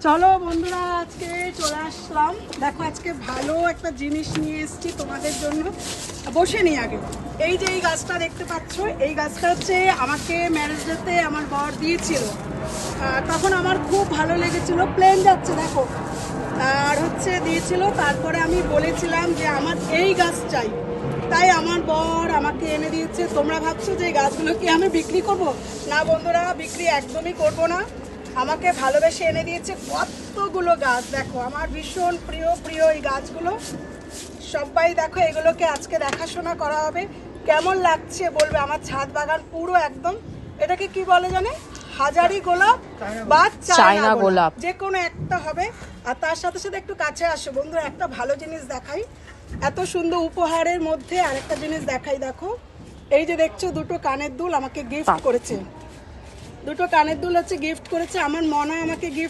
চলো বন্ধুরা, আজকে চলে আসলাম। দেখো আজকে ভালো একটা জিনিস নিয়ে এসেছি তোমাদের জন্য। বসে নি আগে। এই যে এই গাছটা দেখতে পাচ্ছ, এই গাছটা হচ্ছে আমাকে ম্যারেজ ডেতে আমার বর দিয়েছিল। তখন আমার খুব ভালো লেগেছিল। প্লেন যাচ্ছে দেখো, আর হচ্ছে দিয়েছিল। তারপরে আমি বলেছিলাম যে আমার এই গাছ চাই, তাই আমার বর আমাকে এনে দিয়েছে। তোমরা ভাবছো যে এই গাছগুলো কি আমি বিক্রি করব? না বন্ধুরা, বিক্রি একদমই করব না। আমাকে ভালোবেসে এনে দিয়েছে কতগুলো গাছ। দেখো আমার ভীষণ প্রিয় প্রিয় এই গাছগুলো। সবাই দেখো, এগুলোকে আজকে দেখাশোনা করা হবে। কেমন লাগছে বলবে। আমার ছাদ বাগান পুরো একদম, এটাকে কি বলে জানে, হাজারি গোলাপ বা চায়না গোলাপ, যে কোনো একটা হবে। আর তার সাথে সাথে একটু কাছে আসো বন্ধুরা, একটা ভালো জিনিস দেখাই। এত সুন্দর উপহারের মধ্যে আরেকটা জিনিস দেখাই। দেখো এই যে দেখছো, দুটো কানের দুল আমাকে গিফট করেছে। দুটো কানের দুল হচ্ছে গিফট করেছে আমার মনা, আমাকে গিফট